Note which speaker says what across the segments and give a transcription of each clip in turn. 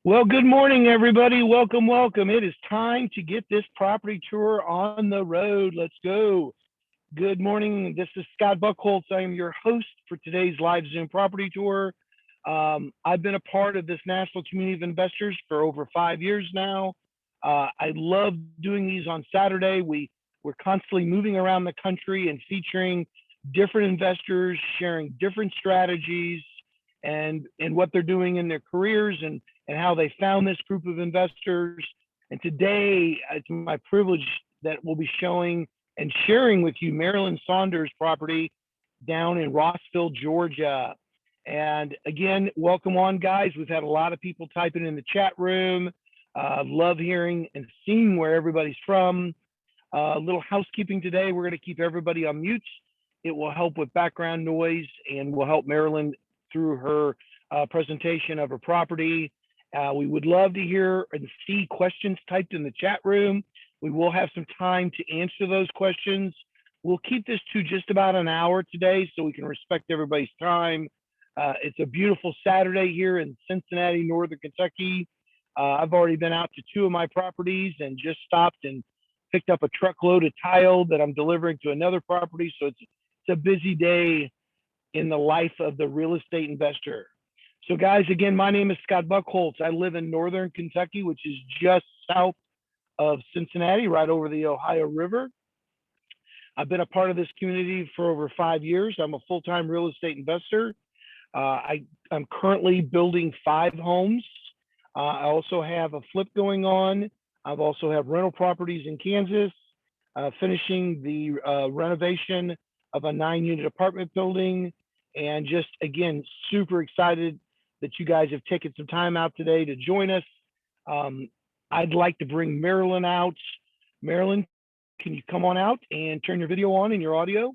Speaker 1: Well, good morning, everybody. Welcome, welcome. It is time to get this property tour on the road. Let's go. Good morning. This is Scott Buckholz. I am your host for today's live Zoom property tour. I've been a part of this national community of investors for over 5 years now. I love doing these on Saturday. We're constantly moving around the country and featuring different investors, sharing different strategies and what they're doing in their careers and how they found this group of investors. And today, it's my privilege that we'll be showing and sharing with you Marilyn Saunders property down in Rossville, Georgia. And again, welcome on, guys. We've had a lot of people typing in the chat room. Love hearing and seeing where everybody's from. A little housekeeping today. We're going to keep everybody on mute. It will help with background noise and will help Marilyn through her presentation of her property. We would love to hear and see questions typed in the chat room. We will have some time to answer those questions. We'll keep this to just about an hour today so we can respect everybody's time. It's a beautiful Saturday here in Cincinnati, Northern Kentucky. I've already been out to two of my properties and just stopped and picked up a truckload of tile that I'm delivering to another property. So it's a busy day in the life of the real estate investor. So guys, again, my name is Scott Buckholz. I live in Northern Kentucky, which is just south of Cincinnati, right over the Ohio River. I've been a part of this community for over 5 years. I'm a full-time real estate investor. I'm currently building 5 homes. I also have a flip going on. I've also have rental properties in Kansas, finishing the renovation of a 9-unit apartment building, and just, again, super excited that you guys have taken some time out today to join us. I'd like to bring Marilyn out. Marilyn, can you come on out and turn your video on and your audio?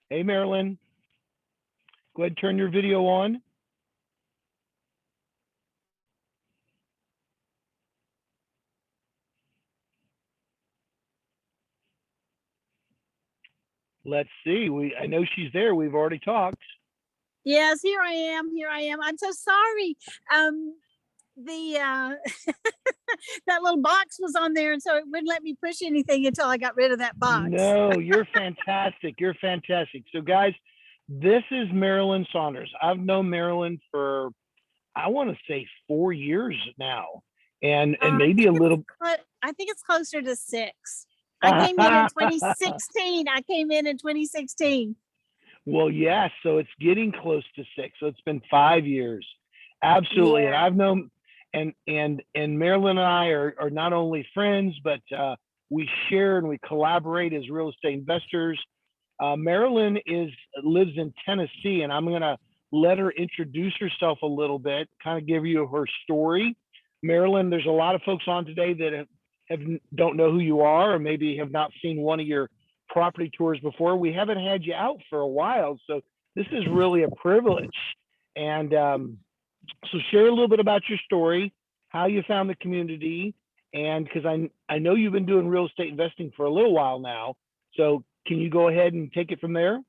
Speaker 1: Hey, Marilyn, go ahead and turn your video on. Let's see. I know she's there. We've already talked.
Speaker 2: Yes, here I am. Here I am. I'm so sorry. The that little box was on there, and so it wouldn't let me push anything until I got rid of that box.
Speaker 1: No, you're fantastic. You're fantastic. So, guys, this is Marilyn Saunders. I've known Marilyn for, I want to say, 4 years now, and maybe a little.
Speaker 2: I think it's closer to 6. I came in 2016. I came in 2016.
Speaker 1: Well, yes. So it's getting close to 6. So it's been 5 years. Absolutely.
Speaker 2: Yeah.
Speaker 1: And I've known, and Marilyn and I are not only friends, but we share and we collaborate as real estate investors. Marilyn lives in Tennessee, and I'm going to let her introduce herself a little bit, kind of give you her story. Marilyn, there's a lot of folks on today that don't know who you are, or maybe have not seen one of your property tours before. We haven't had you out for a while, so this is really a privilege. And so share a little bit about your story, how you found the community, and because I know you've been doing real estate investing for a little while now. So can you go ahead and take it from there?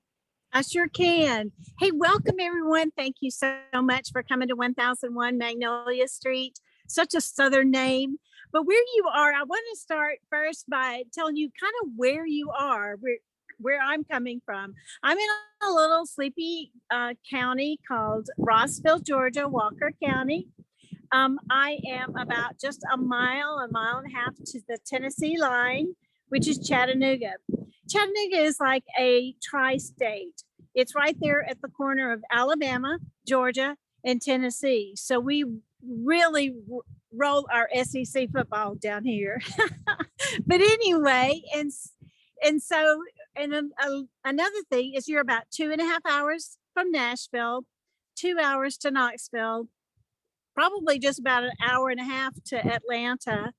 Speaker 2: I sure can. Hey, welcome everyone. Thank you so much for coming to 1001 Magnolia Street. Such a Southern name. But where you are, I want to start first by telling you kind of where you are, where I'm coming from. I'm in a little sleepy county called Rossville, Georgia, Walker County. I am about just a mile and a half to the Tennessee line, which is Chattanooga. Chattanooga is like a tri-state. It's right there at the corner of Alabama, Georgia, and Tennessee. So we really roll our SEC football down here. But anyway, so another thing is you're about 2.5 hours from Nashville, 2 hours to Knoxville, probably just about an hour and a half to Atlanta.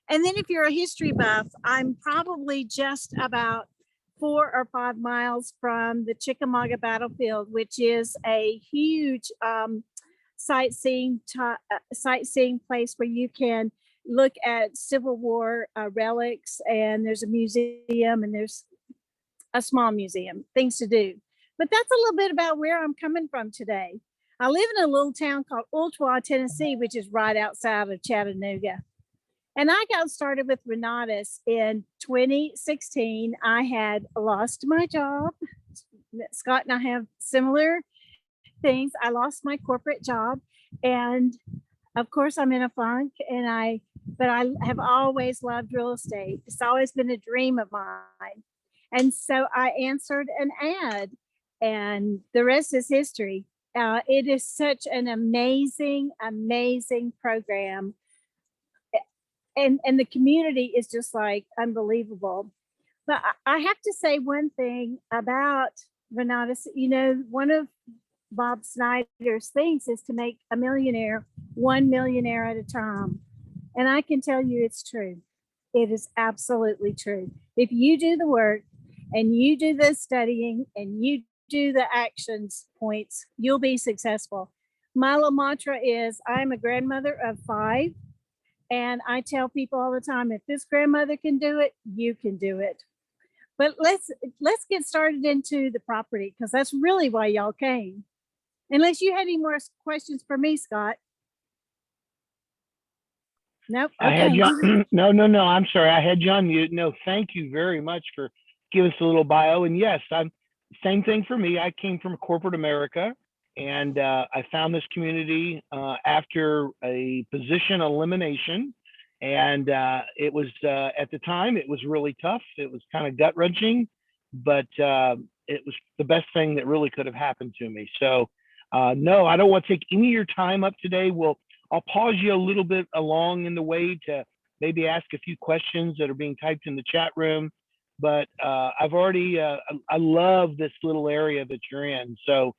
Speaker 2: And then if you're a history buff, I'm probably just about 4 or 5 miles from the Chickamauga Battlefield, which is a huge sightseeing place where you can look at Civil War relics, and there's a museum, and there's a small museum, things to do. But that's a little bit about where I'm coming from today. I live in a little town called Ooltewah, Tennessee, which is right outside of Chattanooga. And I got started with Renatus in 2016. I had lost my job. Scott and I have similar things. I lost my corporate job, and of course I'm in a funk, but I have always loved real estate. It's always been a dream of mine. And so I answered an ad, and the rest is history. It is such an amazing, amazing program. And the community is just like unbelievable. But I have to say one thing about Renatus. One of Bob Snyder's things is to make a millionaire, 1 millionaire at a time. And I can tell you it's true. It is absolutely true. If you do the work and you do the studying and you do the actions points, you'll be successful. My little mantra is I'm a grandmother of 5. And I tell people all the time, if this grandmother can do it, you can do it. But let's get started into the property, because that's really why y'all came. Unless you had any more questions for me, Scott. Nope.
Speaker 1: I had
Speaker 2: Okay.
Speaker 1: you. No. I'm sorry. I had you on mute. No, thank you very much for giving us a little bio. And yes, same thing for me. I came from corporate America, and I found this community after a position elimination. And it was at the time, it was really tough. It was kind of gut wrenching, but it was the best thing that really could have happened to me. So no, I don't want to take any of your time up today. I'll pause you a little bit along in the way to maybe ask a few questions that are being typed in the chat room. But I've already, I love this little area that you're in. So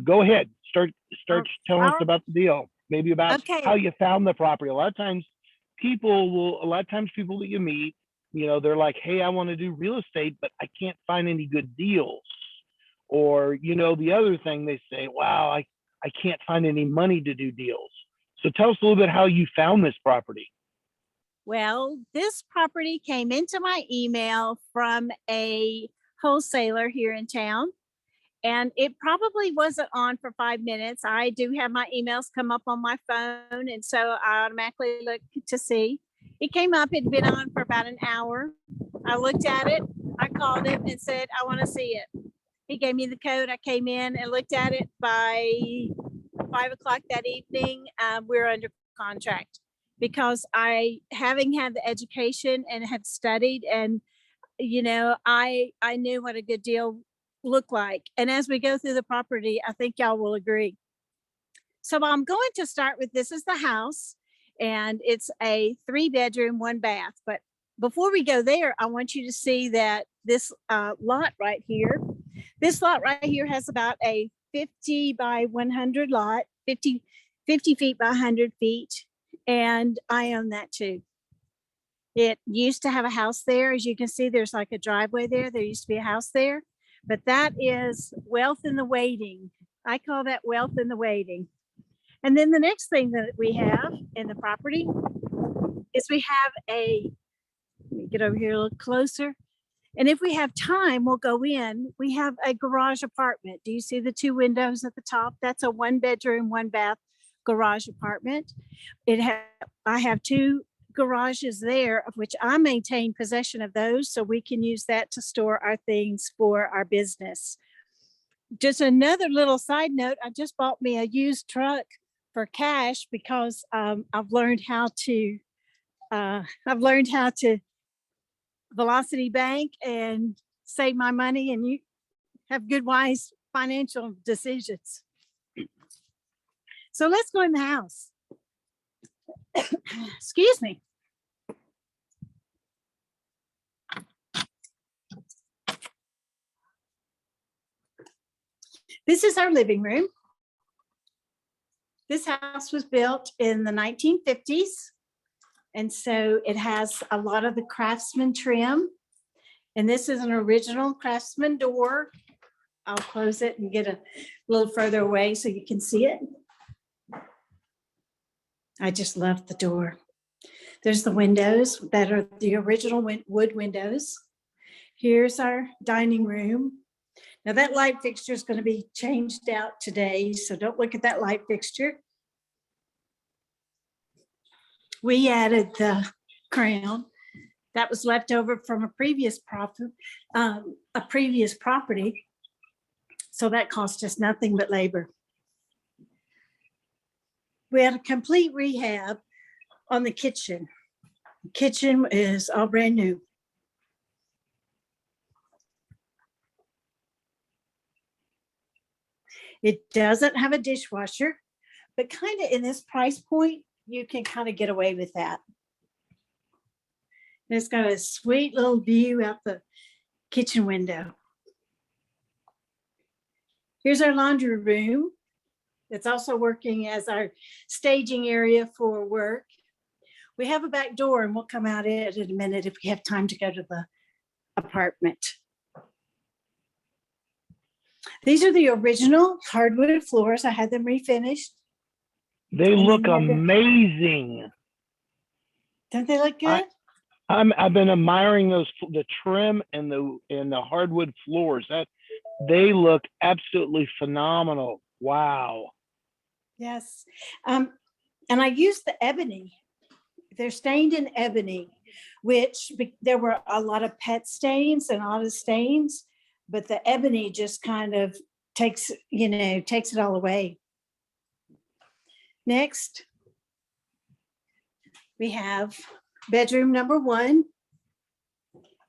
Speaker 1: go ahead, start telling us about the deal, maybe about how you found the property. A lot of times people that you meet, they're like, hey, I want to do real estate, but I can't find any good deals. Or, the other thing they say, wow, I can't find any money to do deals. So tell us a little bit how you found this property.
Speaker 2: Well, this property came into my email from a wholesaler here in town, and it probably wasn't on for 5 minutes. I do have my emails come up on my phone, and so I automatically look to see. It came up, it'd been on for about an hour. I looked at it, I called him and said, I want to see it. He gave me the code. I came in and looked at it. By 5 o'clock that evening, we're under contract, because having had the education and had studied, and I knew what a good deal looked like. And as we go through the property, I think y'all will agree. So I'm going to start with, this is the house, and it's a 3-bedroom, 1 bath. But before we go there, I want you to see that this lot right here, has about a 50 by 100 lot, 50 feet by 100 feet. And I own that too. It used to have a house there. As you can see, there's like a driveway there. There used to be a house there, but that is wealth in the waiting. I call that wealth in the waiting. And then the next thing that we have in the property is we have let me get over here a little closer. And if we have time, we'll go in. We have a garage apartment. Do you see the 2 windows at the top? That's a 1-bedroom, 1 bath garage apartment. I have 2 garages there, of which I maintain possession of those, so we can use that to store our things for our business. Just another little side note, I just bought me a used truck for cash, because I've learned how to velocity bank and save my money, and you have good, wise financial decisions. So let's go in the house. Excuse me. This is our living room. This house was built in the 1950s. And so it has a lot of the craftsman trim. And this is an original craftsman door. I'll close it and get a little further away so you can see it. I just love the door. There's the windows that are the original wood windows. Here's our dining room. Now that light fixture is going to be changed out today, so don't look at that light fixture. We added the crown that was left over from a previous property. So that cost us nothing but labor. We had a complete rehab on the kitchen. The kitchen is all brand new. It doesn't have a dishwasher, but kind of in this price point, you can kind of get away with that. And it's got a sweet little view out the kitchen window. Here's our laundry room. It's also working as our staging area for work. We have a back door, and we'll come out in a minute if we have time to go to the apartment. These are the original hardwood floors. I had them refinished.
Speaker 1: They look amazing.
Speaker 2: Don't they look good?
Speaker 1: I've been admiring the trim and the hardwood floors. That they look absolutely phenomenal. Wow.
Speaker 2: Yes. And I used the ebony. They're stained in ebony, which there were a lot of pet stains and auto stains, but the ebony just kind of takes it all away. Next, we have bedroom number 1.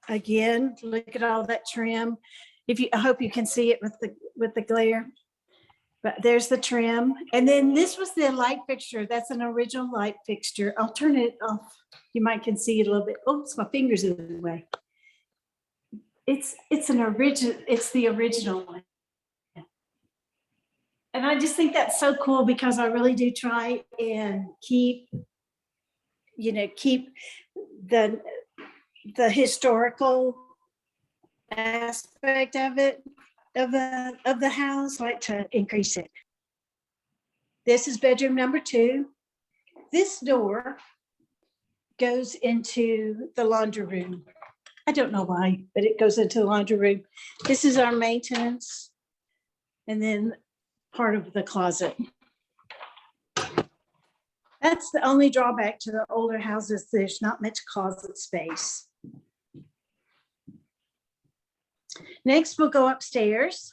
Speaker 2: Again, look at all that trim. I hope you can see it with the glare. But there's the trim. And then this was the light fixture. That's an original light fixture. I'll turn it off. You might can see it a little bit. Oops, my finger's in the way. It's the original one. And I just think that's so cool because I really do try and keep the historical aspect of it, of the house, like to increase it. This is bedroom number 2. This door goes into the laundry room. I don't know why, but it goes into the laundry room. This is our maintenance, and then part of the closet. That's the only drawback to the older houses. There's not much closet space. Next, we'll go upstairs.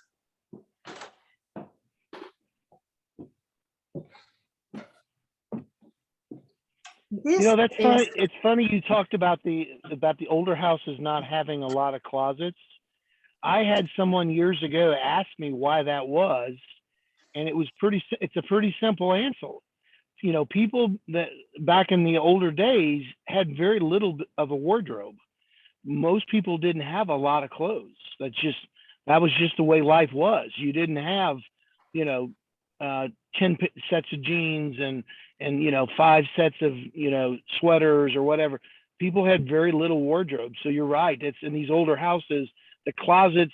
Speaker 1: That's funny. It's funny you talked about the older houses not having a lot of closets. I had someone years ago ask me why that was, and it's a pretty simple answer. People that back in the older days had very little of a wardrobe. Most people didn't have a lot of clothes. That was just the way life was. You didn't have, 10 sets of jeans and 5 sets of, sweaters or whatever. People had very little wardrobe. So you're right. It's in these older houses, the closets,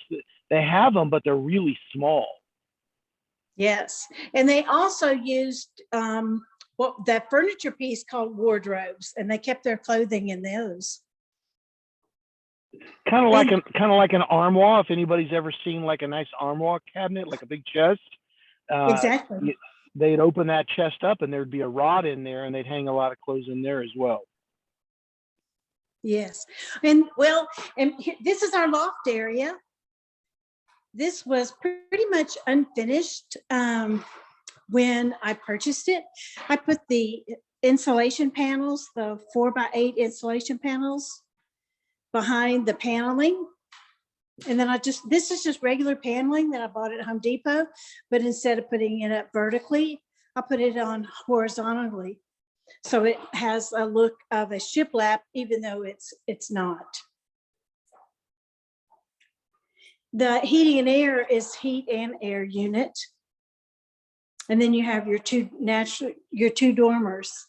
Speaker 1: they have them, but they're really small.
Speaker 2: Yes. And they also used that furniture piece called wardrobes, and they kept their clothing in those.
Speaker 1: Kind of like an armoire. If anybody's ever seen like a nice armoire cabinet, like a big chest.
Speaker 2: Exactly.
Speaker 1: They'd open that chest up and there'd be a rod in there, and they'd hang a lot of clothes in there as well.
Speaker 2: Yes. And this is our loft area. This was pretty much unfinished when I purchased it. I put the insulation panels, the 4x8 insulation panels behind the paneling. And then this is just regular paneling that I bought at Home Depot, but instead of putting it up vertically, I put it on horizontally. So it has a look of a shiplap, even though it's not. The heating and air is heat and air unit. And then you have your two dormers.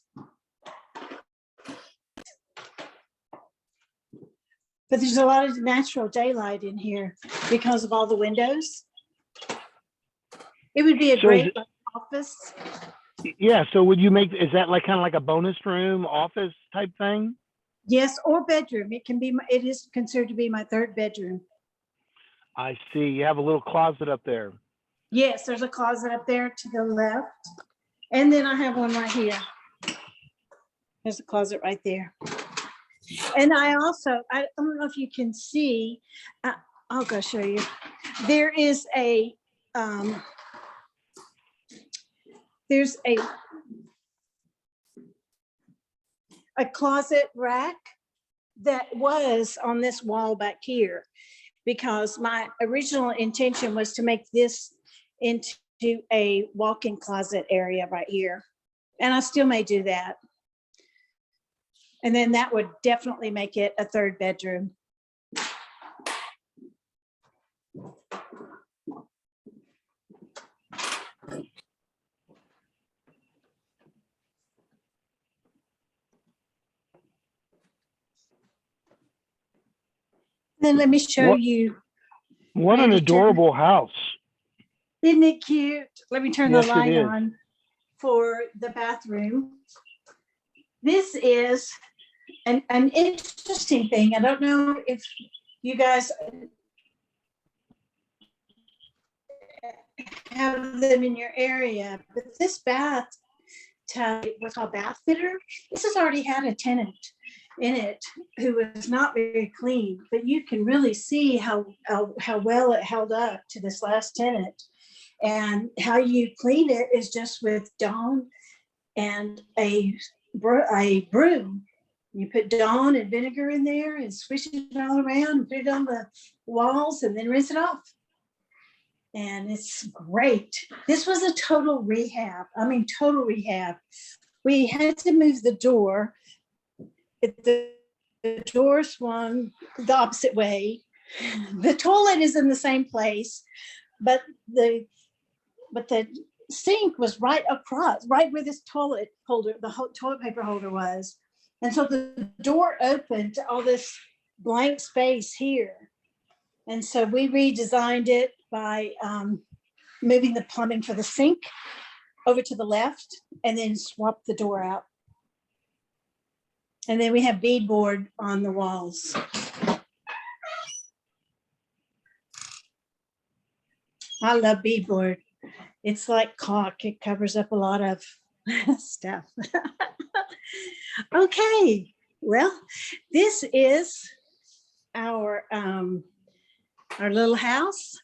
Speaker 2: But there's a lot of natural daylight in here because of all the windows. It would be a great office.
Speaker 1: Yeah, so would you make, is that like kind of like a bonus room, office type thing?
Speaker 2: Yes, or bedroom. It can be, it is considered to be my third bedroom.
Speaker 1: I see. You have a little closet up there.
Speaker 2: Yes, there's a closet up there to the left. And then I have one right here. There's a closet right there. And I also, I don't know if you can see, I'll go show you. There is there's a closet rack that was on this wall back here, because my original intention was to make this into a walk-in closet area right here. And I still may do that. And then that would definitely make it a third bedroom. Then let me show you.
Speaker 1: What an adorable house.
Speaker 2: Isn't it cute? Let me turn
Speaker 1: Yes,
Speaker 2: the
Speaker 1: it
Speaker 2: light
Speaker 1: is.
Speaker 2: on for the bathroom. This is an interesting thing. I don't know if you guys have them in your area, but this bath tub, what's called bath fitter, this has already had a tenant in it who was not very clean, but you can really see how well it held up to this last tenant. And how you clean it is just with Dawn and a broom. You put Dawn and vinegar in there and swish it all around and put it on the walls and then rinse it off. And it's great. This was a total rehab. I mean, total rehab. We had to move the door. The door swung the opposite way. The toilet is in the same place, but the sink was right across, right where this toilet holder, the toilet paper holder was. And so the door opened to all this blank space here. And so we redesigned it by moving the plumbing for the sink over to the left and then swapped the door out. And then we have beadboard on the walls. I love beadboard. It's like caulk. It covers up a lot of stuff. Okay, well, this is our little house.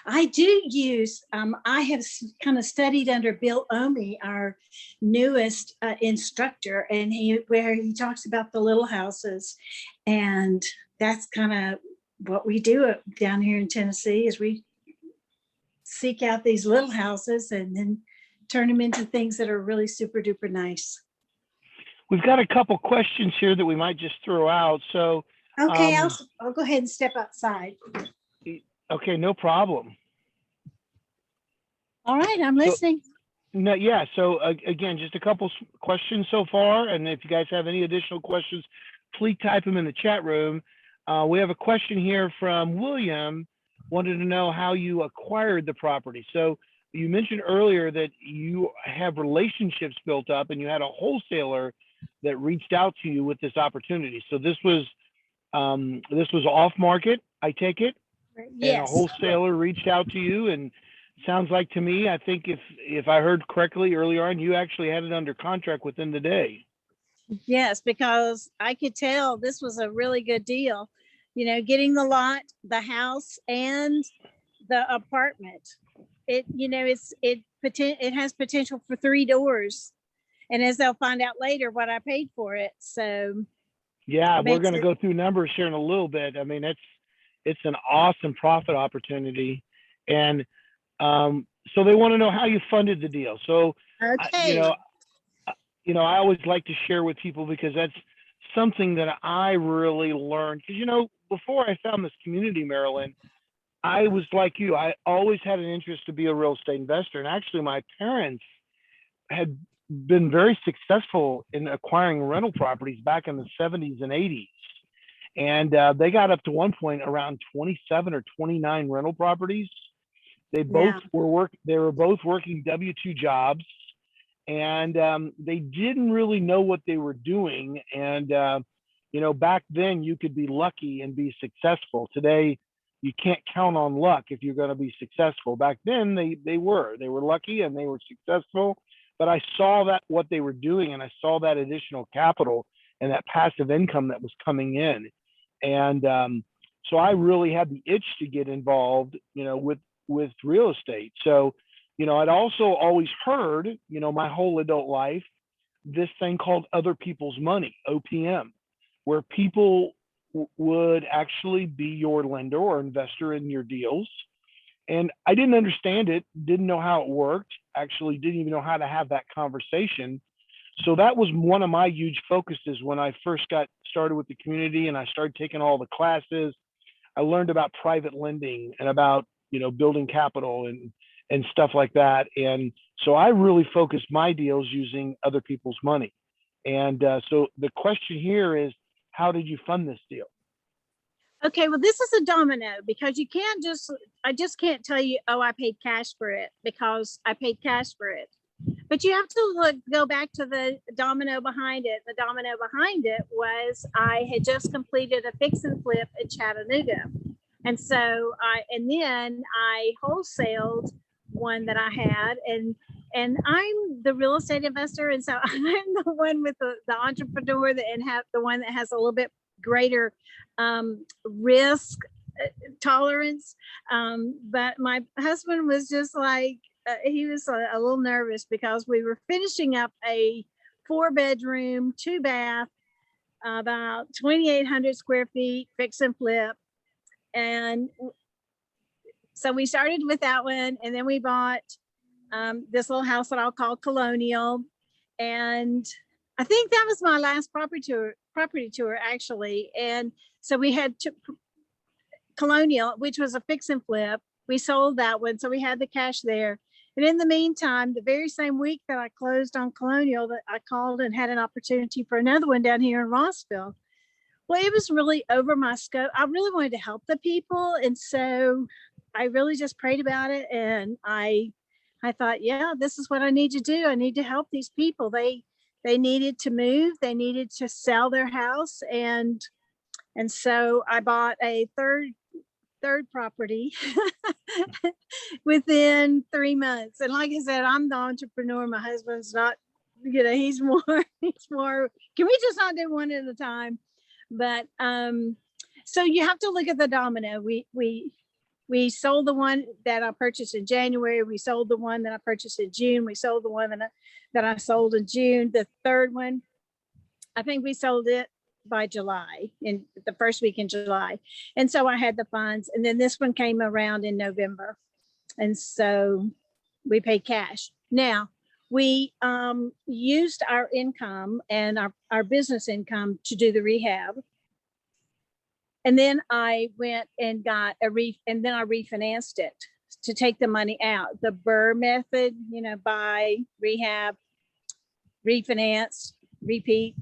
Speaker 2: I do use, I have kind of studied under Bill Omi, our newest instructor, and where he talks about the little houses. And that's kind of what we do down here in Tennessee, is we seek out these little houses and then turn them into things that are really super duper nice.
Speaker 1: We've got a couple questions here that we might just throw out. So,
Speaker 2: okay, I'll go ahead and step outside.
Speaker 1: Okay, no problem.
Speaker 2: All right, I'm listening.
Speaker 1: No, yeah. So again, just a couple questions so far, and if you guys have any additional questions, please type them in the chat room. We have a question here from William. Wanted to know how you acquired the property. So you mentioned earlier that you have relationships built up, and you had a wholesaler that reached out to you with this opportunity. So this was off market, I take it.
Speaker 2: Yes.
Speaker 1: And a wholesaler reached out to you, and sounds like to me, I think if I heard correctly earlier on, you actually had it under contract within the day.
Speaker 2: Yes, because I could tell this was a really good deal. You know, getting the lot, the house, and the apartment. It, you know, it has potential for 3 doors, and as they'll find out later, what I paid for it. So
Speaker 1: yeah, we're going to go through numbers here in a little bit. I mean, it's an awesome profit opportunity, and so they want to know how you funded the deal. So
Speaker 2: okay.
Speaker 1: I always like to share with people, because that's something that I really learned. Because before I found this community, Marilyn, I was like you. I always had an interest to be a real estate investor, and actually, my parents had been very successful in acquiring rental properties back in the 70s and 80s. And they got up to one point around 27 or 29 rental properties. They both were both working W-2 jobs, and they didn't really know what they were doing. And back then you could be lucky and be successful. Today, you can't count on luck if you're going to be successful. Back then, they were lucky and they were successful. But I saw that what they were doing, and I saw that additional capital and that passive income that was coming in, and so I really had the itch to get involved, with real estate. So, I'd also always heard, my whole adult life, this thing called other people's money, OPM, where people would actually be your lender or investor in your deals. And I didn't understand it, didn't know how it worked, actually didn't even know how to have that conversation. So that was one of my huge focuses when I first got started with the community and I started taking all the classes. I learned about private lending and about, building capital and stuff like that. And so I really focused my deals using other people's money. And so the question here is, how did you fund this deal?
Speaker 2: Okay, well, this is a domino because I just can't tell you, oh, I paid cash for it because I paid cash for it. But you have to go back to the domino behind it. The domino behind it was I had just completed a fix and flip in Chattanooga. And so then I wholesaled one that I had, and I'm the real estate investor. And so I'm the one with the entrepreneur and have the one that has a little bit greater risk tolerance. But my husband was just like, he was a little nervous because we were finishing up a 4-bedroom, 2-bath, about 2,800 square feet, fix and flip. And so we started with that one, and then we bought this little house that I'll call Colonial. And I think that was my last property tour actually. And so we had Colonial, which was a fix and flip. We sold that one, so we had the cash there. And in the meantime, the very same week that I closed on Colonial, that I called and had an opportunity for another one down here in Rossville. Well, it was really over my scope. I really wanted to help the people. And so I really just prayed about it. And I thought, yeah, this is what I need to do. I need to help these people. They needed to move. They needed to sell their house. And so I bought a third property within 3 months. And like I said, I'm the entrepreneur. My husband's not, he's more, can we just not do one at a time? But so you have to look at the domino. We sold the one that I purchased in January. We sold the one that I purchased in June. We sold the one that I sold in June. The third one, I think we sold it by July, in the first week in July. And so I had the funds. And then this one came around in November. And so we paid cash. Now, we used our income and our business income to do the rehab. And then I went and got and then I refinanced it to take the money out. The Burr method, buy, rehab, refinance, repeat.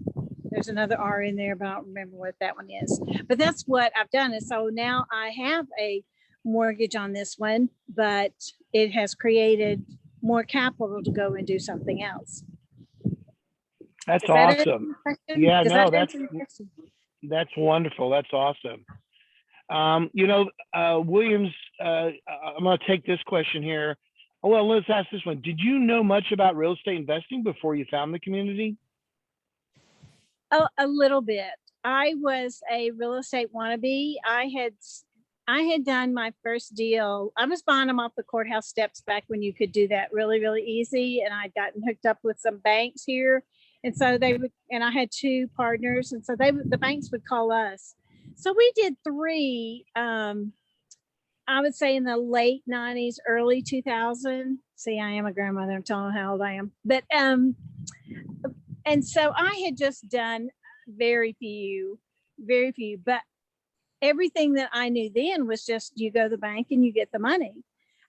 Speaker 2: There's another R in there, but I don't remember what that one is. But that's what I've done. And so now I have a mortgage on this one, but it has created more capital to go and do something else.
Speaker 1: That's awesome. Yeah, no, that's wonderful. That's awesome. Williams, I'm going to take this question here. Oh, well, let's ask this one. Did you know much about real estate investing before you found the community?
Speaker 2: Oh, a little bit. I was a real estate wannabe. I had done my first deal. I was buying them off the courthouse steps back when you could do that really, really easy. And I'd gotten hooked up with some banks here. And so I had 2 partners. And so the banks would call us. So we did 3, I would say in the late 90s, early 2000. See, I am a grandmother. I'm telling how old I am. But, and so I had just done very few, but everything that I knew then was just, you go to the bank and you get the money.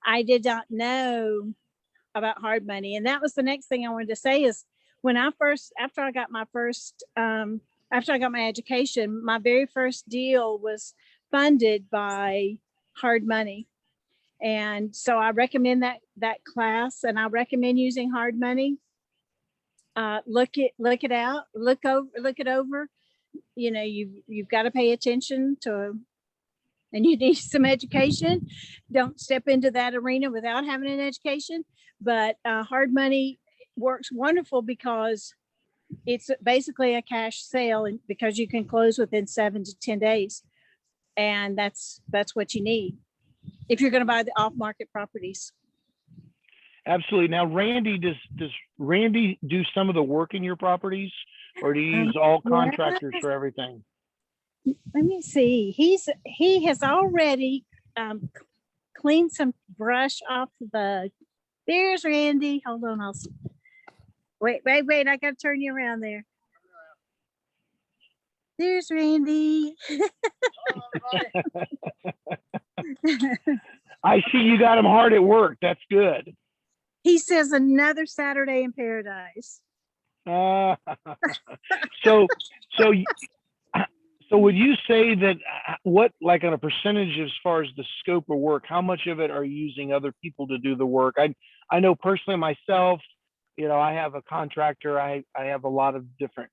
Speaker 2: I did not know about hard money. And that was the next thing I wanted to say is after I got my education, my very first deal was funded by hard money. And so I recommend that class, and I recommend using hard money. look it out, look it over. You know, you've got to pay attention to, and you need some education. Don't step into that arena without having an education. But hard money works wonderful because it's basically a cash sale, and because you can close within 7 to 10 days, and that's what you need if you're going to buy the off-market properties.
Speaker 1: Absolutely. Now, Randy, does Randy do some of the work in your properties, or do you use all contractors for everything?
Speaker 2: Let me see. He has already cleaned some brush off the bug. There's Randy. Hold on. Wait. I got to turn you around there. There's Randy.
Speaker 1: I see you got him hard at work. That's good.
Speaker 2: He says another Saturday in paradise.
Speaker 1: So would you say that what, like, on a percentage as far as the scope of work, how much of it are you using other people to do the work? I know personally myself, you know, I have a contractor. I have a lot of different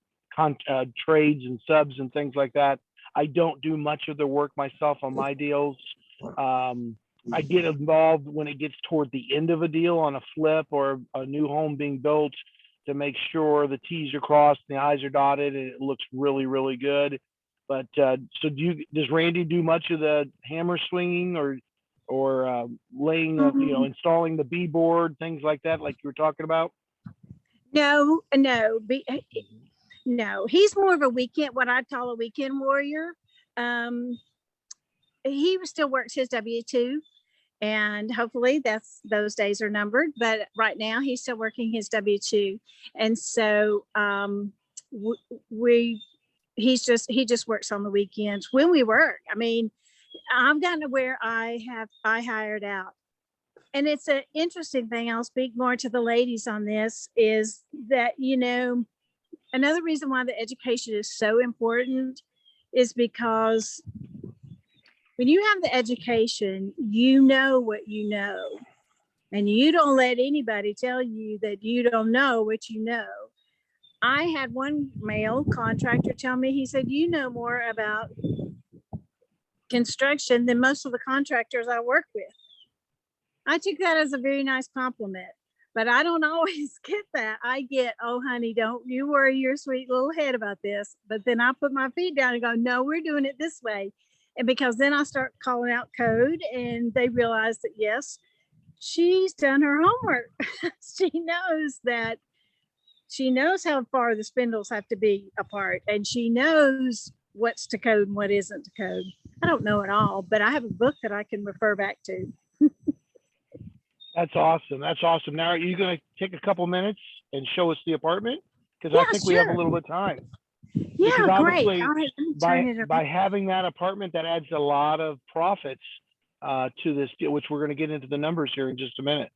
Speaker 1: trades and subs and things like that. I don't do much of the work myself on my deals. I get involved when it gets toward the end of a deal on a flip or a new home being built to make sure the T's are crossed and the I's are dotted and it looks really, really good. But so does Randy do much of the hammer swinging or laying, you know, installing the B board, things like that, like you were talking about?
Speaker 2: No. He's more of a weekend, what I'd call a weekend warrior. He still works his W-2, and hopefully those days are numbered. But right now he's still working his W-2, and so he just works on the weekends when we work. I mean, I've gotten to where I hired out. And it's an interesting thing. I'll speak more to the ladies on this, is that, you know, another reason why the education is so important is because when you have the education, you know what you know, and you don't let anybody tell you that you don't know what you know. I had one male contractor tell me, he said, you know more about construction than most of the contractors I work with. I took that as a very nice compliment, but I don't always get that. I get, oh, honey, don't you worry your sweet little head about this. But then I put my feet down and go, no, we're doing it this way. And because then I start calling out code, and they realize that, yes, she's done her homework. She knows how far the spindles have to be apart, and she knows what's to code and what isn't to code. I don't know it all, but I have a book that I can refer back to.
Speaker 1: That's awesome. That's awesome. Now, are you going to take a couple minutes and show us the apartment? Because I think we have a little bit of time.
Speaker 2: Yeah, great.
Speaker 1: By having that apartment, that adds a lot of profits to this deal, which we're going to get into the numbers here in just a minute.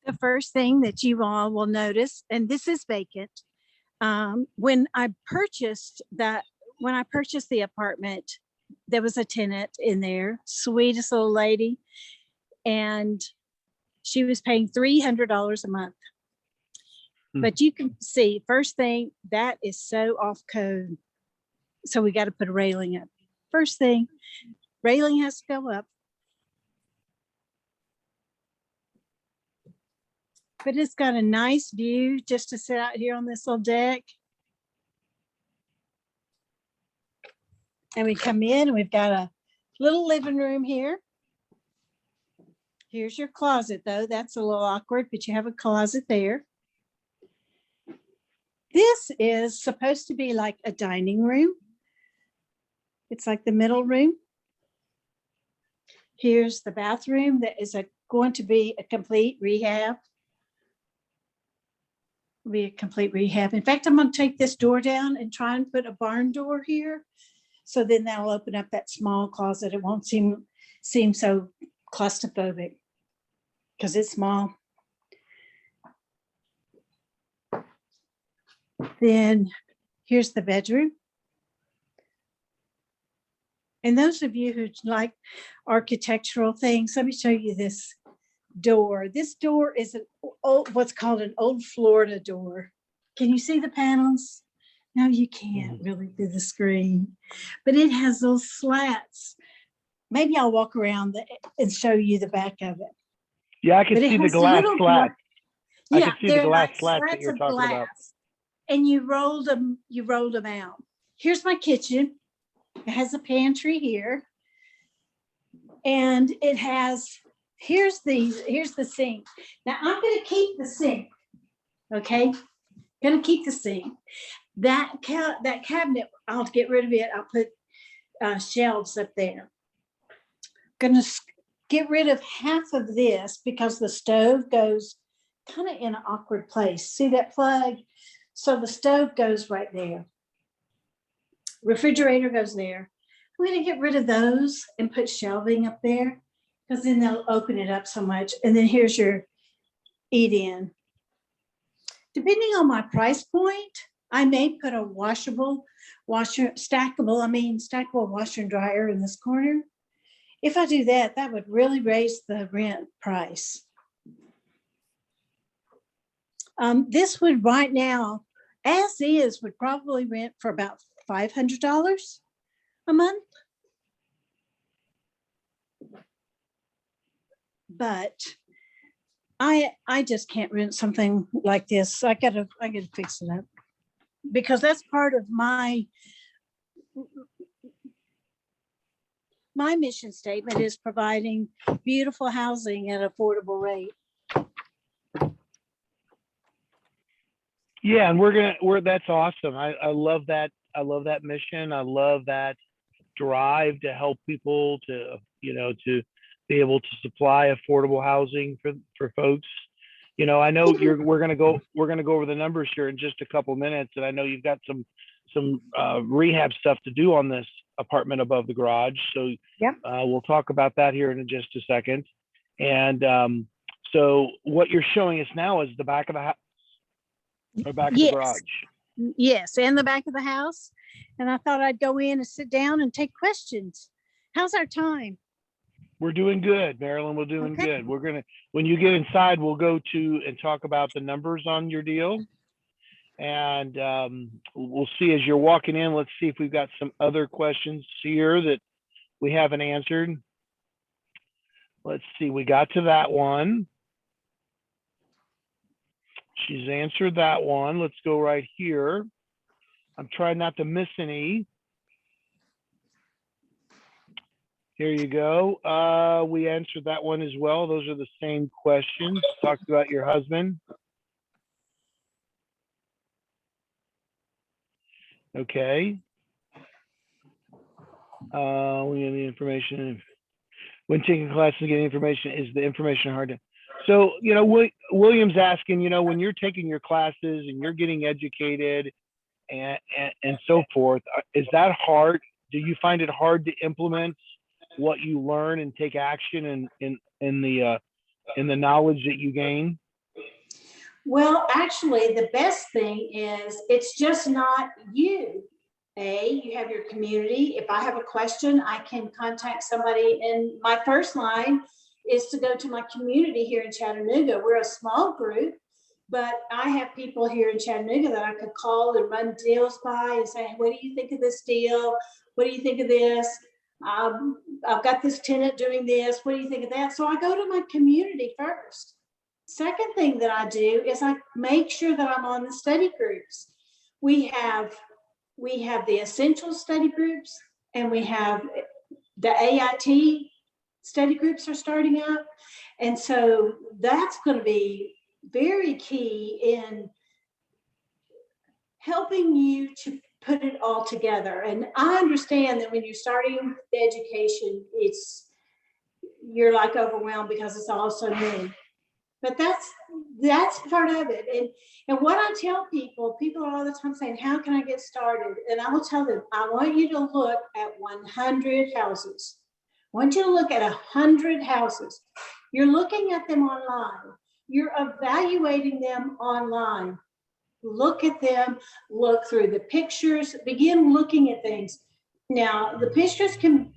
Speaker 2: The first thing that you all will notice, and this is vacant, when I purchased the apartment, there was a tenant in there, sweetest little lady, and she was paying $300 a month. But you can see, first thing, that is so off code. So we got to put a railing up. First thing, railing has to go up. But it's got a nice view just to sit out here on this little deck. And we come in and we've got a little living room here. Here's your closet, though. That's a little awkward, but you have a closet there. This is supposed to be like a dining room. It's like the middle room. Here's the bathroom that is going to be a complete rehab. In fact, I'm going to take this door down and try and put a barn door here. So then that'll open up that small closet. It won't seem so claustrophobic because it's small. Then here's the bedroom. And those of you who like architectural things, let me show you this door. This door is what's called an old Florida door. Can you see the panels? No, you can't really through the screen, but it has those slats. Maybe I'll walk around and show you the back of it.
Speaker 1: Yeah, I can see the glass slats.
Speaker 2: Yeah,
Speaker 1: I can see the glass
Speaker 2: like
Speaker 1: slats that you're talking about.
Speaker 2: And you rolled them out. Here's my kitchen. It has a pantry here. And it has, here's the sink. Now I'm going to keep the sink. Okay. Going to keep the sink. That cabinet, I'll get rid of it. I'll put shelves up there. Going to get rid of half of this because the stove goes kind of in an awkward place. See that plug? So the stove goes right there. Refrigerator goes there. I'm going to get rid of those and put shelving up there because then they'll open it up so much. And then here's your eat-in. Depending on my price point, I may put a stackable washer and dryer in this corner. If I do that, that would really raise the rent price. This would right now, as is, would probably rent for about $500 a month. But I just can't rent something like this. I gotta fix it up because that's part of my mission statement is providing beautiful housing at an affordable rate.
Speaker 1: Yeah, and that's awesome. I love that. I love that mission. I love that drive to help people to be able to supply affordable housing for folks. I know we're gonna go over the numbers here in just a couple minutes, and I know you've got some rehab stuff to do on this apartment above the garage. So
Speaker 2: yep.
Speaker 1: We'll talk about that here in just a second. And so what you're showing us now is the back of the house. Or back of the garage.
Speaker 2: Yes, and the back of the house. And I thought I'd go in and sit down and take questions. How's our time?
Speaker 1: We're doing good, Marilyn. We're doing good. When you get inside, we'll go to and talk about the numbers on your deal. And we'll see as you're walking in, let's see if we've got some other questions here that we haven't answered. Let's see, we got to that one. She's answered that one. Let's go right here. I'm trying not to miss any. Here you go. We answered that one as well. Those are the same questions. Talked about your husband. Okay. We have the information. When taking classes and getting information, is the information hard to... So, William's asking, when you're taking your classes and you're getting educated and so forth, is that hard? Do you find it hard to implement what you learn and take action in the knowledge that you gain?
Speaker 2: Well, actually, the best thing is it's just not you. You have your community. If I have a question, I can contact somebody, and my first line is to go to my community here in Chattanooga. We're a small group, but I have people here in Chattanooga that I could call and run deals by and say, what do you think of this deal? What do you think of this? I've got this tenant doing this. What do you think of that? So I go to my community first. Second thing that I do is I make sure that I'm on the study groups. We have the essential study groups, and we have the AIT study groups are starting up. And so that's going to be very key in helping you to put it all together. And I understand that when you're starting the education, you're like overwhelmed because it's all so new. But that's part of it. And what I tell people are all the time saying, how can I get started? And I will tell them, I want you to look at 100 houses. I want you to look at 100 houses. You're looking at them online. You're evaluating them online. Look at them, look through the pictures, begin looking at things. Now,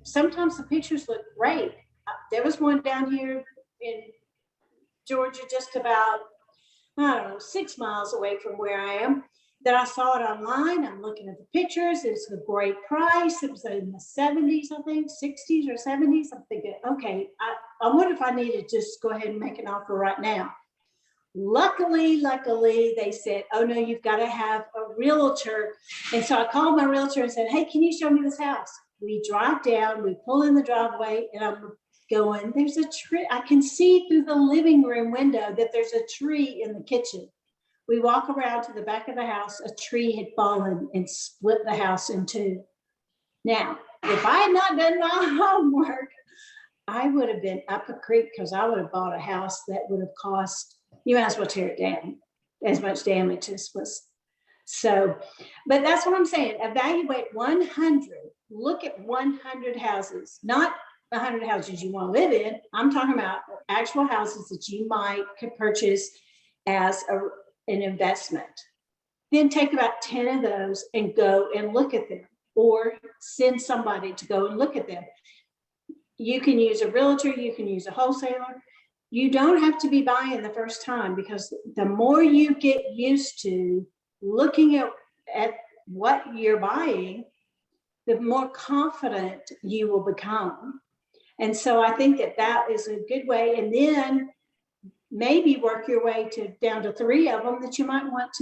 Speaker 2: sometimes the pictures look great. There was one down here in
Speaker 3: Georgia, just about, I don't know, 6 miles away from where I am, that I saw it online. I'm looking at the pictures. It's a great price. It was in the 70s, I think, 60s or 70s. I'm thinking, okay, I wonder if I need to just go ahead and make an offer right now. Luckily, they said, oh no, you've got to have a realtor. And so I called my realtor and said, hey, can you show me this house? We drive down, we pull in the driveway, and I'm going, there's a tree. I can see through the living room window that there's a tree in the kitchen. We walk around to the back of the house. A tree had fallen and split the house in two. Now, if I had not done my homework, I would have been up a creek, because I would have bought a house that would have cost, you might as well tear it down, as much damage as was. So, but that's what I'm saying. Evaluate 100, look at 100 houses, not 100 houses you want to live in. I'm talking about actual houses that you could purchase as an investment. Then take about 10 of those and go and look at them, or send somebody to go and look at them. You can use a realtor, you can use a wholesaler. You don't have to be buying the first time, because the more you get used to looking at what you're buying, the more confident you will become. And so I think that is a good way. And then maybe work your way down to 3 of them that you might want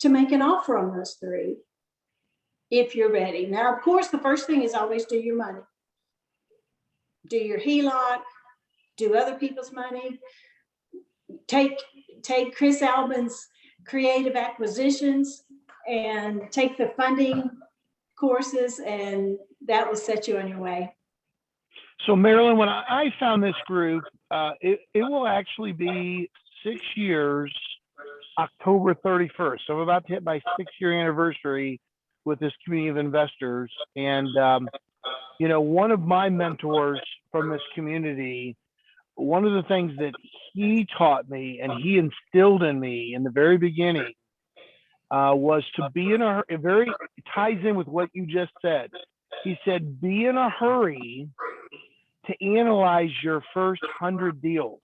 Speaker 3: to make an offer on those 3, if you're ready. Now, of course, the first thing is always do your money. Do your HELOC, do other people's money. Take Chris Albin's creative acquisitions and take the funding courses, and that will set you on your way.
Speaker 1: So Marilyn, when I found this group, it will actually be 6 years, October 31st. So I'm about to hit my 6-year anniversary with this community of investors. And, you know, one of my mentors from this community, one of the things that he taught me and he instilled in me in the very beginning was to be in it very ties in with what you just said. He said, be in a hurry to analyze your first 100 deals.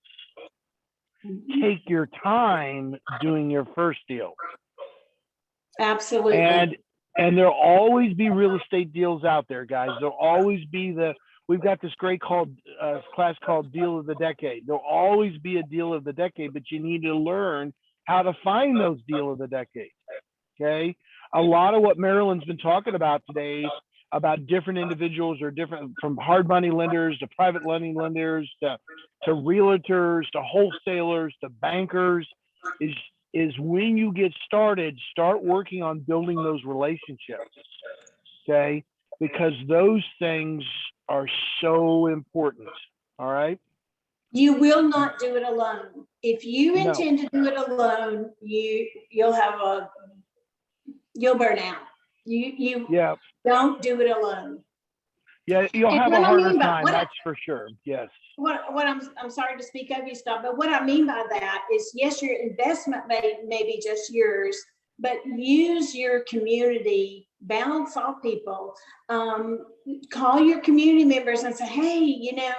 Speaker 1: Take your time doing your first deal.
Speaker 3: Absolutely.
Speaker 1: And there'll always be real estate deals out there, guys. There'll always be we've got this great class called Deal of the Decade. There'll always be a deal of the decade, but you need to learn how to find those deal of the decade. Okay. A lot of what Marilyn's been talking about today about different individuals or different, from hard money lenders to private lending lenders to realtors to wholesalers to bankers, is when you get started, start working on building those relationships. Okay. Because those things are so important. All right.
Speaker 3: You will not do it alone. If you intend to do it alone, you'll burn out. You don't do it alone.
Speaker 1: Yeah, you'll have a harder time, that's for sure. Yes.
Speaker 3: What I'm sorry to speak of you, Scott, but what I mean by that is, yes, your investment may be just yours, but use your community, bounce off people, call your community members and say, hey, you know,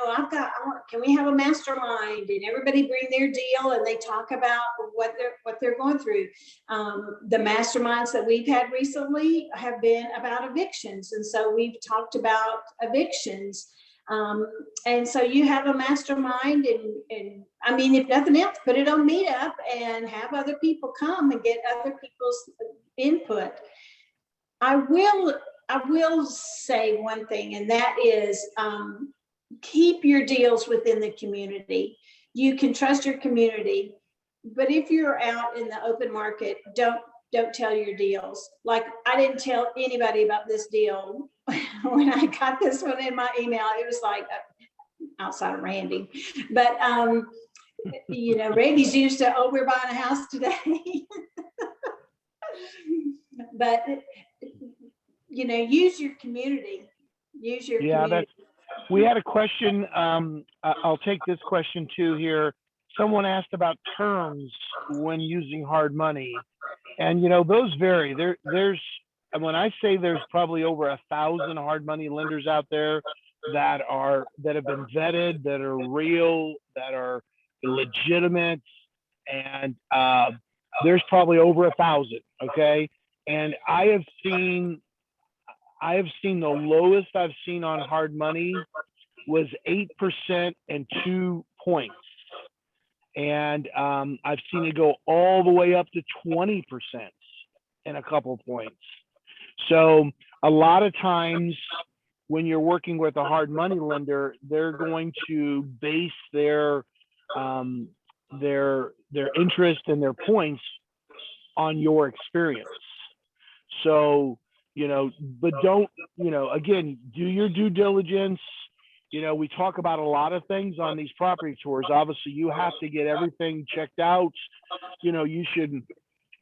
Speaker 3: can we have a mastermind? And everybody bring their deal and they talk about what they're going through. The masterminds that we've had recently have been about evictions. And so we've talked about evictions. And so you have a mastermind, and I mean, if nothing else, put it on Meetup and have other people come and get other people's input. I will say one thing, and that is keep your deals within the community. You can trust your community, but if you're out in the open market, don't tell your deals. Like, I didn't tell anybody about this deal. When I got this one in my email, it was like, outside of Randy, but you know, Randy's used to, oh, we're buying a house today. But you know, use your community. Community.
Speaker 1: We had a question. I'll take this question too here. Someone asked about terms when using hard money, and you know, those vary. There's when I say there's probably over 1,000 hard money lenders out there that have been vetted, that are real, that are legitimate, and there's probably over 1,000. Okay, and I have seen the lowest I've seen on hard money was 8% and 2 points. And I've seen it go all the way up to 20% and a couple points. So a lot of times when you're working with a hard money lender, they're going to base their interest and their points on your experience. So, but don't, again, do your due diligence. We talk about a lot of things on these property tours. Obviously, you have to get everything checked out. You should,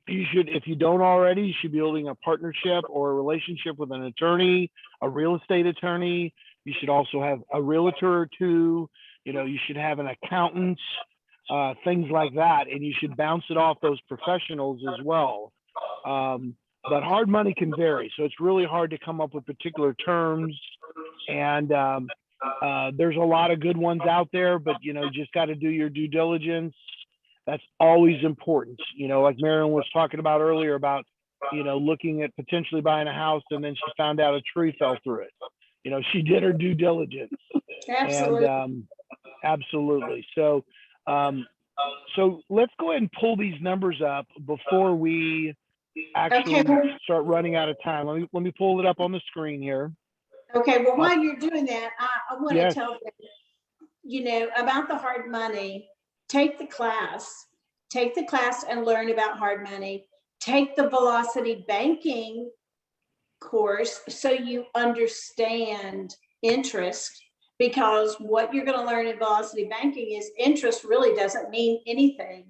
Speaker 1: if you don't already, you should be building a partnership or a relationship with an attorney, a real estate attorney. You should also have a realtor or two. You should have an accountant, things like that. And you should bounce it off those professionals as well. But hard money can vary. So it's really hard to come up with particular terms. And there's a lot of good ones out there, but just got to do your due diligence. That's always important. Like Marilyn was talking about earlier about, looking at potentially buying a house, and then she found out a tree fell through it. She did her due diligence.
Speaker 3: Absolutely.
Speaker 1: And absolutely. So let's go ahead and pull these numbers up before we actually start running out of time. Let me pull it up on the screen here.
Speaker 3: Okay, well, while you're doing that, I want to
Speaker 1: Yes.
Speaker 3: tell them, about the hard money. Take the class and learn about hard money. Take the velocity banking course so you understand interest, because what you're going to learn in velocity banking is interest really doesn't mean anything.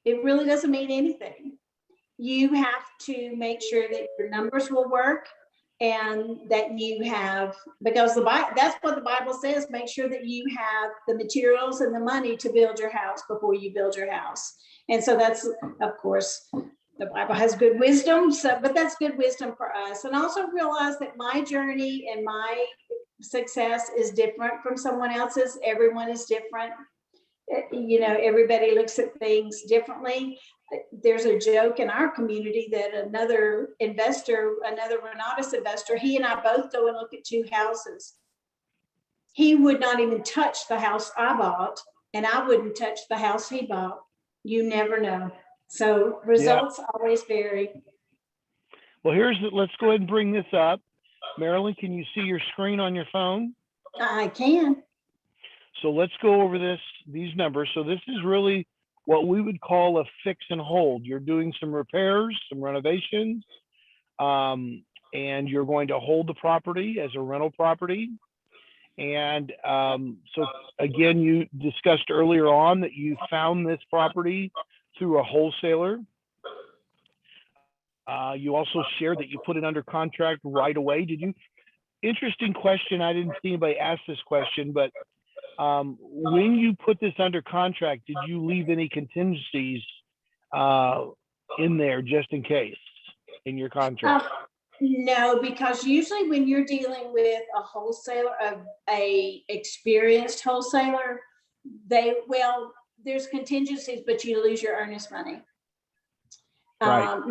Speaker 3: It really doesn't mean anything. You have to make sure that your numbers will work, and that you have, because that's what the Bible says, make sure that you have the materials and the money to build your house before you build your house. And so that's, of course, the Bible has good wisdom, but that's good wisdom for us. And also realize that my journey and my success is different from someone else's. Everyone is different. Everybody looks at things differently. There's a joke in our community that another Renatus investor, he and I both go and look at two houses. He would not even touch the house I bought, and I wouldn't touch the house he bought. You never know. So results always vary.
Speaker 1: Well, let's go ahead and bring this up. Marilyn, can you see your screen on your phone?
Speaker 3: I can.
Speaker 1: So let's go over these numbers. So this is really what we would call a fix and hold. You're doing some repairs, some renovations, and you're going to hold the property as a rental property. And so again, you discussed earlier on that you found this property through a wholesaler. You also shared that you put it under contract right away. Interesting question. I didn't see anybody ask this question, but when you put this under contract, did you leave any contingencies in there just in case in your contract?
Speaker 3: No, because usually when you're dealing with a wholesaler, a experienced wholesaler, there's contingencies, but you lose your earnest money.
Speaker 1: Right.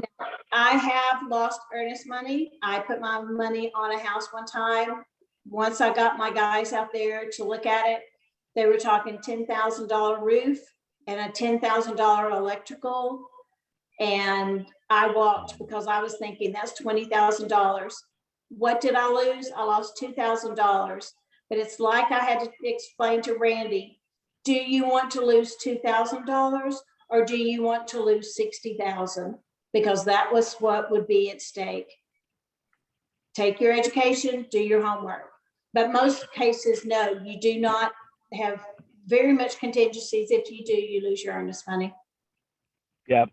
Speaker 3: I have lost earnest money. I put my money on a house one time. Once I got my guys out there to look at it, they were talking $10,000 roof and a $10,000 electrical. And I walked because I was thinking that's $20,000. What did I lose? I lost $2,000. But it's like I had to explain to Randy, do you want to lose $2,000 or do you want to lose $60,000? Because that was what would be at stake. Take your education, do your homework. But most cases, no, you do not have very much contingencies. If you do, you lose your earnest money.
Speaker 1: Yeah.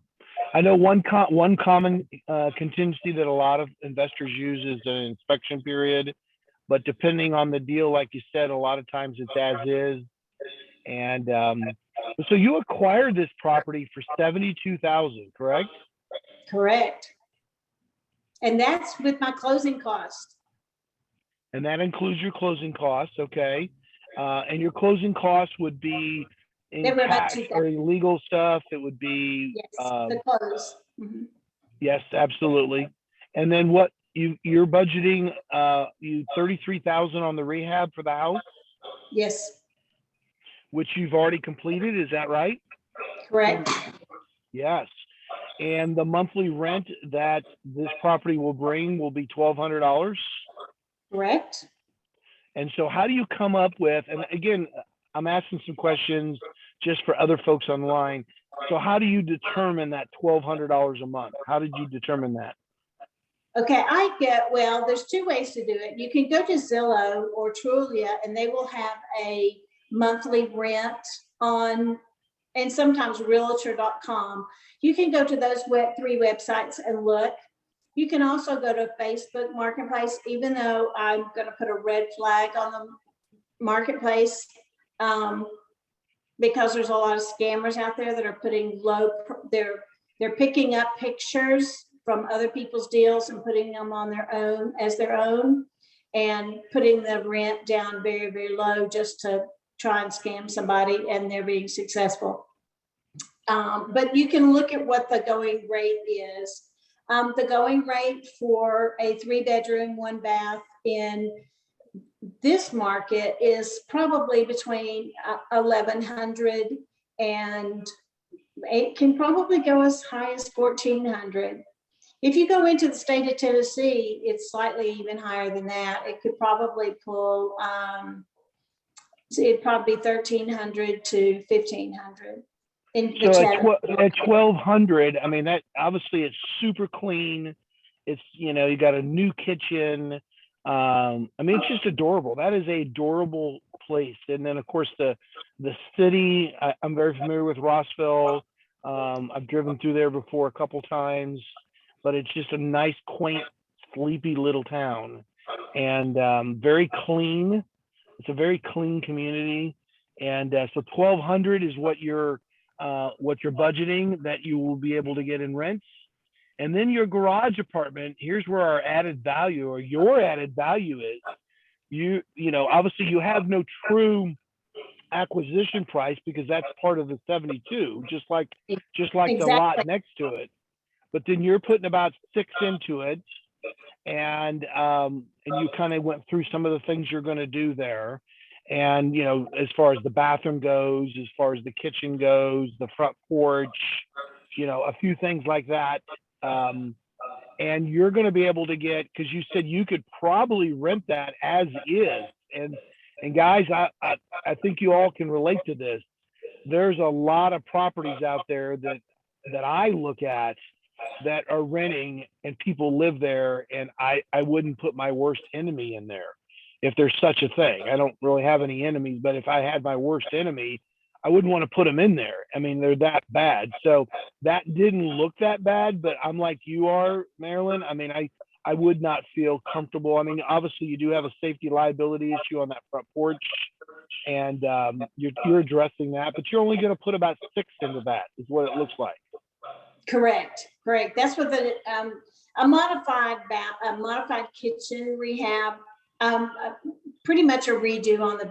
Speaker 1: I know one common contingency that a lot of investors use is an inspection period, but depending on the deal, like you said, a lot of times it's as is. And so you acquired this property for $72,000, correct?
Speaker 3: Correct. And that's with my closing costs.
Speaker 1: And that includes your closing costs, okay? And your closing costs would be
Speaker 3: They were about
Speaker 1: tax
Speaker 3: 2,000.
Speaker 1: or legal stuff, it would be,
Speaker 3: Yes, the clothes. Mhm.
Speaker 1: yes, absolutely. And then what you're budgeting, you 33,000 on the rehab for the house,
Speaker 3: Yes,
Speaker 1: which you've already completed. Is that right?
Speaker 3: correct.
Speaker 1: Yes. And the monthly rent that this property will bring will be $1,200.
Speaker 3: Correct.
Speaker 1: And so how do you come up with, and again, I'm asking some questions just for other folks online. So how do you determine that $1,200 a month? How did you determine that?
Speaker 3: Okay, well, there's two ways to do it. You can go to Zillow or Trulia, and they will have a monthly rent on, and sometimes realtor.com. You can go to those three websites and look. You can also go to Facebook Marketplace, even though I'm going to put a red flag on the marketplace, because there's a lot of scammers out there that are putting they're picking up pictures from other people's deals and putting them on their own as their own, and putting the rent down very, very low just to try and scam somebody, and they're being successful. But you can look at what the going rate is. The going rate for a 3-bedroom, 1-bath in this market is probably between 1,100, and it can probably go as high as 1,400. If you go into the state of Tennessee, it's slightly even higher than that. It could probably pull, it'd probably be 1,300 to 1,500.
Speaker 1: So at 1,200, I mean, that obviously it's super clean. It's, you got a new kitchen. I mean, it's just adorable. That is a adorable place. And then of course the city, I'm very familiar with Rossville. I've driven through there before a couple times, but it's just a nice, quaint, sleepy little town, and very clean. It's a very clean community. And so 1,200 is what you're budgeting that you will be able to get in rents. And then your garage apartment, here's where our added value, or your added value, is. Obviously you have no true acquisition price because that's part of the 72, just like
Speaker 3: Exactly.
Speaker 1: the lot next to it. But then you're putting about 6 into it, and you kind of went through some of the things you're going to do there. And, as far as the bathroom goes, as far as the kitchen goes, the front porch, a few things like that. And you're going to be able to get, because you said you could probably rent that as is. And guys, I think you all can relate to this. There's a lot of properties out there that I look at that are renting and people live there. And I wouldn't put my worst enemy in there, if there's such a thing. I don't really have any enemies, but if I had my worst enemy, I wouldn't want to put them in there. I mean, they're that bad. So that didn't look that bad, but I'm like you are, Marilyn. I mean, I would not feel comfortable. I mean, obviously you do have a safety liability issue on that front porch, and you're addressing that, but you're only going to put about 6 into that, is what it looks like.
Speaker 3: Correct. That's what a modified kitchen rehab, pretty much a redo on the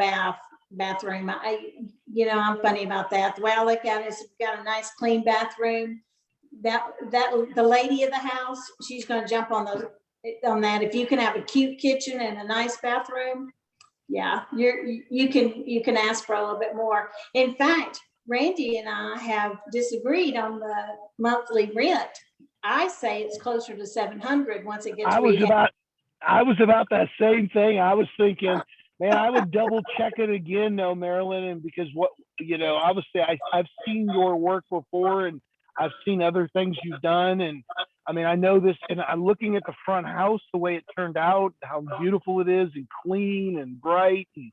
Speaker 3: bathroom. I'm funny about that. The way I look at it is, we've got a nice clean bathroom. That the lady of the house, she's going to jump on that. If you can have a cute kitchen and a nice bathroom, yeah, you can ask for a little bit more. In fact, Randy and I have disagreed on the monthly rent. I say it's closer to 700 once it gets rehabbed.
Speaker 1: I was about that same thing. I was thinking, man, I would double check it again, though, Marilyn, and because obviously I've seen your work before, and I've seen other things you've done, and I mean, I know this, and I'm looking at the front house, the way it turned out, how beautiful it is, and clean and bright, and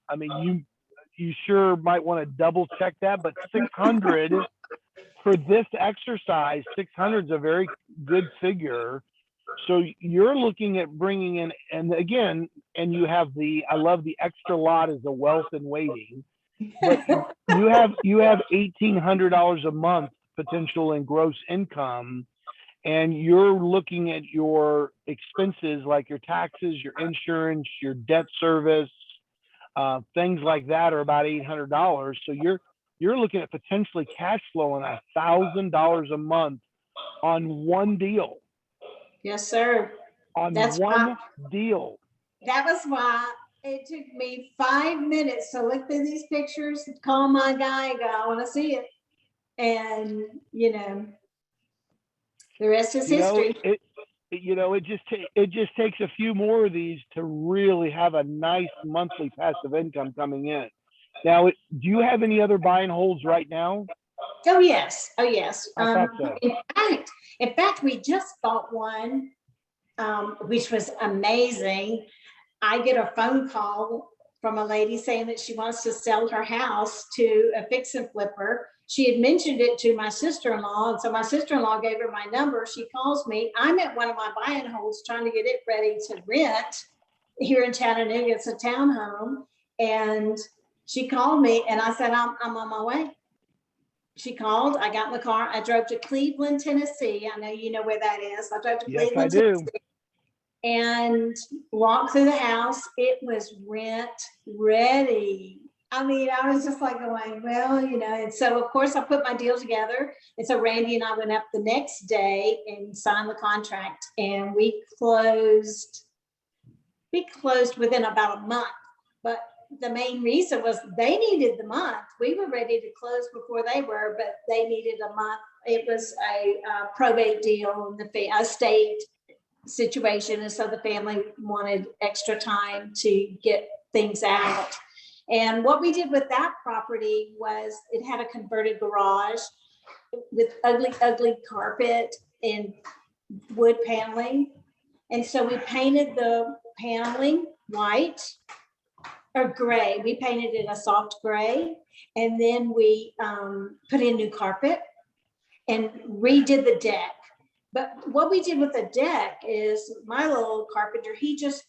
Speaker 1: I mean, you sure might want to double check that, but 600 for this exercise, 600 is a very good figure. So you're looking at bringing in, and again, and you have I love the extra lot as a wealth in waiting, but you have $1,800 a month potential in gross income, and you're looking at your expenses like your taxes, your insurance, your debt service, Things like that are about $800. So you're looking at potentially cash flowing $1,000 a month on one deal.
Speaker 3: Yes, sir.
Speaker 1: On
Speaker 3: That's
Speaker 1: one deal.
Speaker 3: That was why it took me 5 minutes to look through these pictures, call my guy, and go, I want to see it. And, the rest is history.
Speaker 1: It just takes a few more of these to really have a nice monthly passive income coming in. Now, do you have any other buy and holds right now?
Speaker 3: Oh, yes. Oh, yes.
Speaker 1: I thought so.
Speaker 3: In fact, we just bought one, which was amazing. I get a phone call from a lady saying that she wants to sell her house to a fix and flipper. She had mentioned it to my sister-in-law, and so my sister-in-law gave her my number. She calls me. I'm at one of my buy and holds trying to get it ready to rent here in Chattanooga. It's a townhome, and she called me, and I said, I'm on my way. She called. I got in the car. I drove to Cleveland, Tennessee. I know you know where that is. I drove to Cleveland, Tennessee, and walked through the house. It was rent ready. I mean, I was just like going, well, and so of course I put my deal together. And so Randy and I went up the next day and signed the contract, and we closed within about a month. But the main reason was they needed the month. We were ready to close before they were, but they needed a month. It was a probate deal in the estate situation, and so the family wanted extra time to get things out. And what we did with that property was it had a converted garage with ugly carpet and wood paneling, and so we painted the paneling white or gray. We painted it a soft gray, and then we put in new carpet and redid the deck. But what we did with the deck is my little carpenter, he just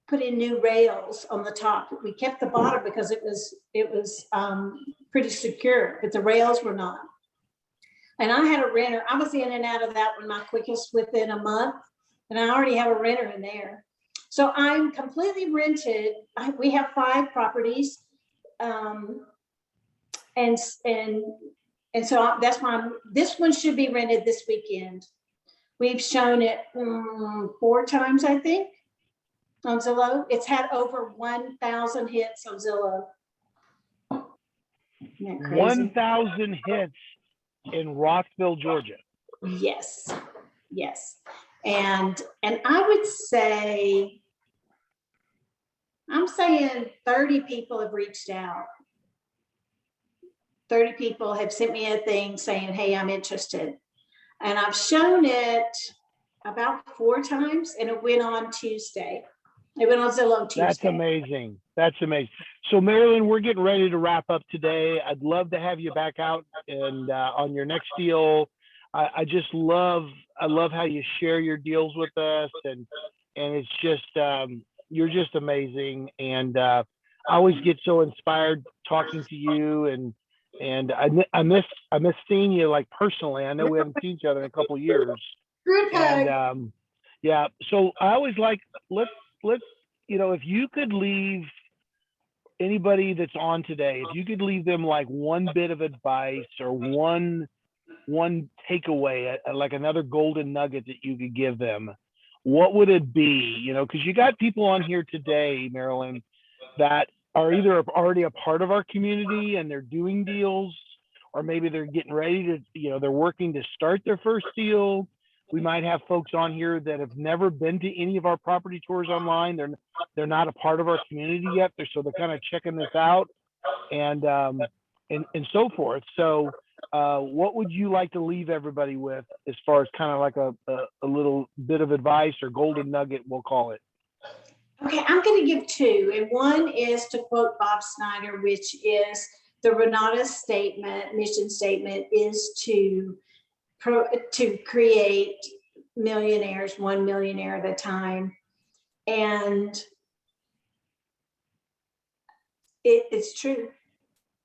Speaker 3: put in new rails on the top. We kept the bottom because it was pretty secure, but the rails were not. And I had a renter. I was in and out of that one, my quickest within a month, and I already have a renter in there. So I'm completely rented. We have 5 properties, and so that's why this one should be rented this weekend. We've shown it 4 times, I think, on Zillow. It's had over 1,000 hits on Zillow. Isn't that crazy?
Speaker 1: 1,000 hits in Rockville, Georgia.
Speaker 3: Yes. And I would say, I'm saying 30 people have reached out. 30 people have sent me a thing saying, hey, I'm interested. And I've shown it about 4 times, and it went on Tuesday. It went on Zillow Tuesday.
Speaker 1: That's amazing. So Marilyn, we're getting ready to wrap up today. I'd love to have you back out and on your next deal. I love how you share your deals with us, and it's just you're just amazing. And I always get so inspired talking to you, and I miss seeing you like personally. I know we haven't seen each other in a couple of years. And yeah, so I always like let's if you could leave anybody that's on today, if you could leave them like one bit of advice or one takeaway, like another golden nugget that you could give them, what would it be? Because you got people on here today, Marilyn, that are either already a part of our community and they're doing deals, or maybe they're getting ready to, they're working to start their first deal. We might have folks on here that have never been to any of our property tours online. They're not a part of our community yet. So they're kind of checking this out and so forth. So what would you like to leave everybody with as far as kind of like a little bit of advice or golden nugget, we'll call it?
Speaker 3: Okay, I'm going to give 2. And one is to quote Bob Snyder, which is the Renata mission statement is to create millionaires, 1 millionaire at a time. And it's true.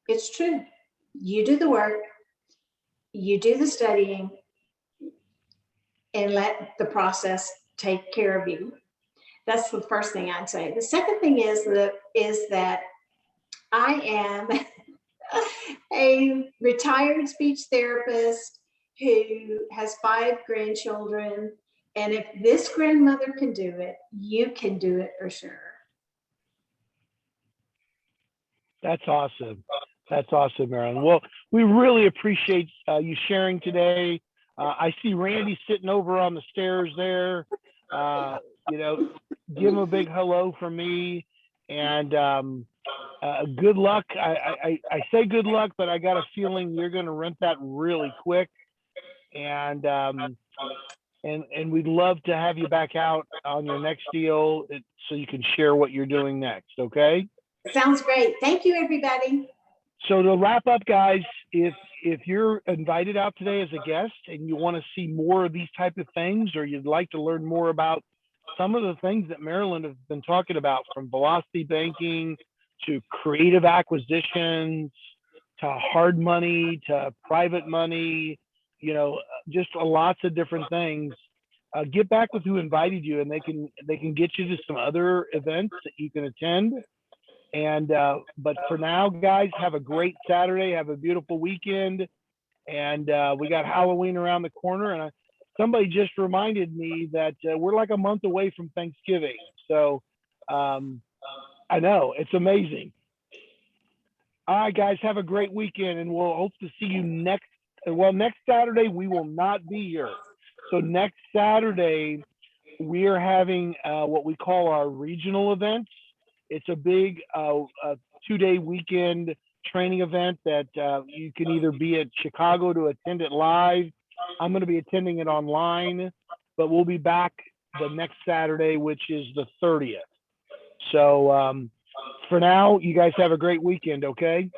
Speaker 3: It's true. You do the work, you do the studying, and let the process take care of you. That's the first thing I'd say. The second thing is that I am a retired speech therapist who has 5 grandchildren. And if this grandmother can do it, you can do it for sure.
Speaker 1: That's awesome. That's awesome, Marilyn. Well, we really appreciate you sharing today. I see Randy sitting over on the stairs there. You know, give him a big hello from me, and good luck. I say good luck, but I got a feeling you're going to rent that really quick, and and we'd love to have you back out on your next deal so you can share what you're doing next. Okay.
Speaker 3: Sounds great. Thank you, everybody.
Speaker 1: So to wrap up, guys, if you're invited out today as a guest and you want to see more of these type of things, or you'd like to learn more about some of the things that Marilyn has been talking about, from velocity banking to creative acquisitions to hard money to private money, you know, just lots of different things. Get back with who invited you, and they can get you to some other events that you can attend. And but for now, guys, have a great Saturday. Have a beautiful weekend. And we got Halloween around the corner. And somebody just reminded me that we're like a month away from Thanksgiving. So I know, it's amazing. All right, guys, have a great weekend, and we'll hope to see you next. Well, next Saturday we will not be here. So next Saturday we are having what we call our regional events. It's a big 2-day weekend training event that you can either be at Chicago to attend it live. I'm going to be attending it online, but we'll be back the next Saturday, which is the 30th. So for now, you guys have a great weekend, okay?